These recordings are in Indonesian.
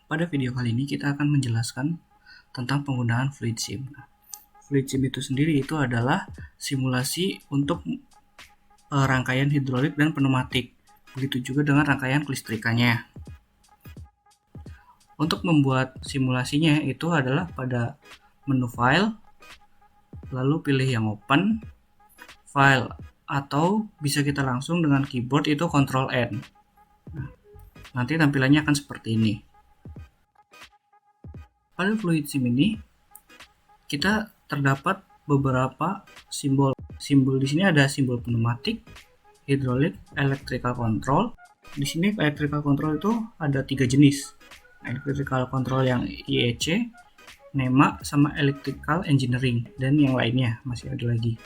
Pada video kali ini kita akan menjelaskan tentang penggunaan fluid sim. Fluid sim itu sendiri itu adalah simulasi untuk rangkaian hidrolik dan pneumatik. Begitu juga dengan rangkaian kelistrikannya. Untuk membuat simulasinya itu adalah pada menu file, lalu pilih yang open, file, atau bisa kita langsung dengan keyboard itu Ctrl N. Nanti tampilannya akan seperti ini. Pada fluid sim ini kita terdapat beberapa simbol. Simbol di sini ada simbol pneumatik, hidrolik, electrical control. Di sini electrical control itu ada 3 jenis. Electrical control yang IEC, NEMA, sama electrical engineering, dan yang lainnya masih ada lagi.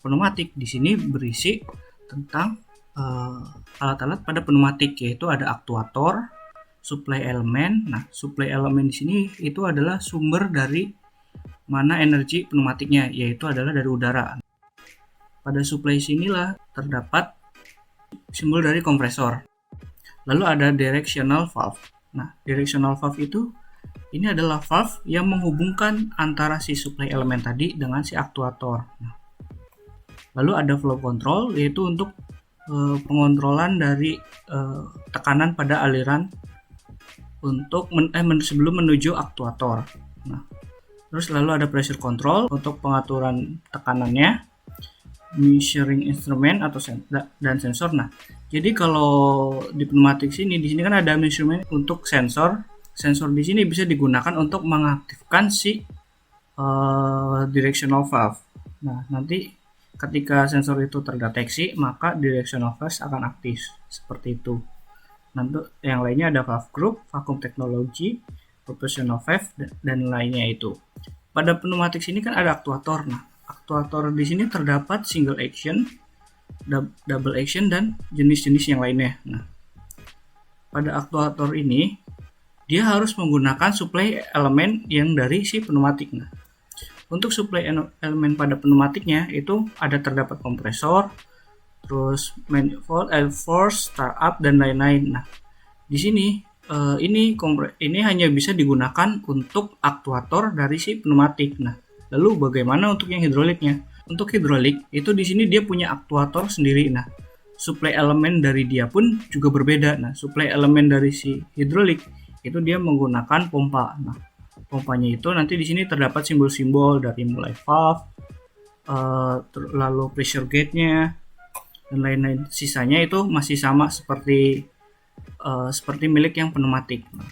Pneumatik di sini berisi tentang alat-alat pada pneumatik, yaitu ada aktuator, supply elemen. Nah, supply elemen di sini itu adalah sumber dari mana energi pneumatiknya, yaitu adalah dari udara. Pada supply sinilah terdapat simbol dari kompresor. Lalu ada directional valve. Nah, directional valve ini adalah valve yang menghubungkan antara si supply elemen tadi dengan si aktuator. Nah, lalu ada flow control, yaitu untuk pengontrolan dari tekanan pada aliran untuk sebelum menuju aktuator. Nah, terus lalu ada pressure control untuk pengaturan tekanannya, measuring instrument atau dan sensor. Nah, jadi kalau di pneumatik di sini kan ada measurement untuk sensor. Sensor di sini bisa digunakan untuk mengaktifkan si directional valve. Nah, nanti ketika sensor itu terdeteksi, maka directional valve akan aktif seperti itu. Nanti yang lainnya ada valve group, vacuum technology, proportional valve, dan lainnya itu. Pada pneumatik sini kan ada aktuator. Nah, aktuator di sini terdapat single action, double action, dan jenis-jenis yang lainnya. Nah, pada aktuator ini dia harus menggunakan supply elemen yang dari si pneumatik. Nah, untuk supply elemen pada pneumatiknya itu ada terdapat kompresor, terus manifold, air force, startup, dan lain-lain. Nah, di sini ini hanya bisa digunakan untuk aktuator dari si pneumatik. Nah, lalu bagaimana untuk yang hidroliknya? Untuk hidrolik itu di sini dia punya aktuator sendiri. Nah, supply elemen dari dia pun juga berbeda. Nah, supply elemen dari si hidrolik itu dia menggunakan pompa. Nah, pompanya itu nanti di sini terdapat simbol-simbol dari mulai valve, lalu pressure gauge-nya, dan lain-lain. Sisanya itu masih sama seperti milik yang pneumatik. Nah,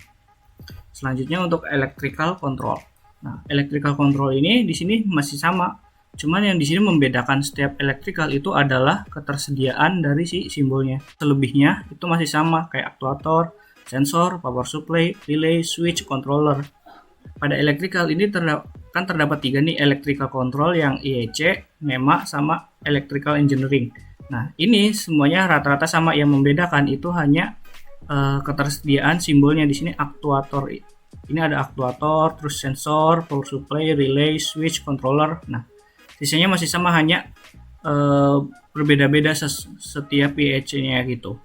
selanjutnya untuk electrical control. Nah, electrical control ini di sini masih sama. Cuman yang di sini membedakan setiap electrical itu adalah ketersediaan dari si simbolnya. Selebihnya itu masih sama kayak aktuator, sensor, power supply, relay, switch, controller. Pada electrical ini terdapat 3 nih, electrical control yang IEC, NEMA, sama electrical engineering. Nah, ini semuanya rata-rata sama, yang membedakan itu hanya ketersediaan simbolnya. Di sini aktuator. Ini ada aktuator, terus sensor, power supply, relay, switch, controller. Nah, sisanya masih sama, hanya berbeda-beda setiap IEC-nya gitu.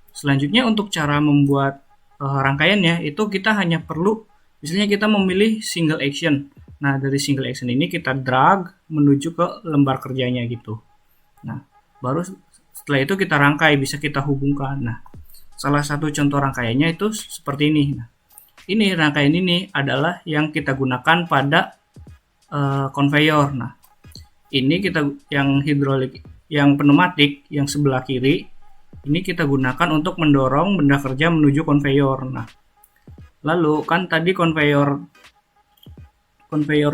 Selanjutnya untuk cara membuat rangkaiannya itu kita hanya perlu, misalnya kita memilih single action. Nah, dari single action ini kita drag menuju ke lembar kerjanya gitu. Nah, baru setelah itu kita rangkai, bisa kita hubungkan. Nah, salah satu contoh rangkaiannya itu seperti ini. Nah, ini rangkaian ini adalah yang kita gunakan pada conveyor. Nah, ini kita yang hidrolik, yang pneumatik, yang sebelah kiri, ini kita gunakan untuk mendorong benda kerja menuju conveyor. Nah, lalu kan tadi conveyor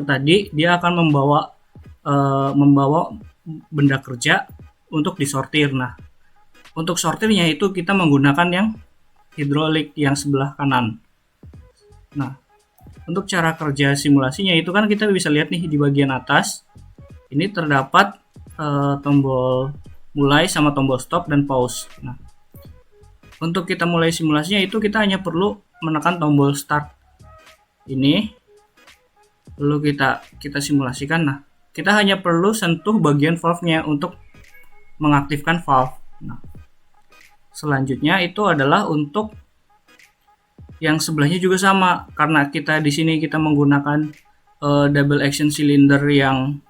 tadi dia akan membawa benda kerja untuk disortir. Nah, untuk sortirnya itu kita menggunakan yang hidrolik yang sebelah kanan. Nah, untuk cara kerja simulasinya itu kan kita bisa lihat nih di bagian atas. Ini terdapat tombol mulai sama tombol stop dan pause. Nah, untuk kita mulai simulasinya itu kita hanya perlu menekan tombol start ini, lalu kita simulasikan. Nah, kita hanya perlu sentuh bagian valve-nya untuk mengaktifkan valve. Nah, selanjutnya itu adalah untuk yang sebelahnya juga sama, karena kita di sini kita menggunakan double action cylinder yang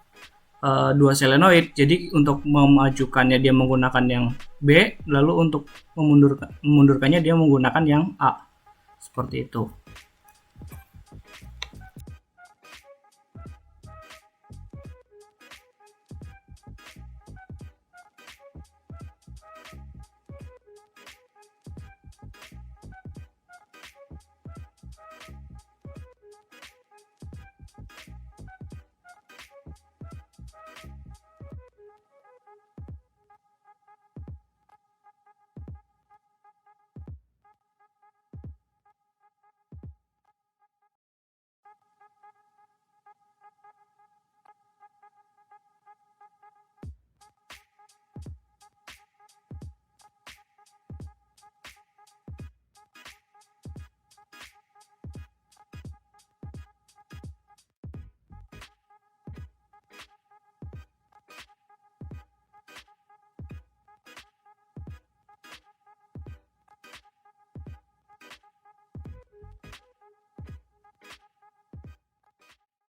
dua solenoid, jadi untuk memajukannya dia menggunakan yang B, lalu untuk memundurkannya dia menggunakan yang A, seperti itu.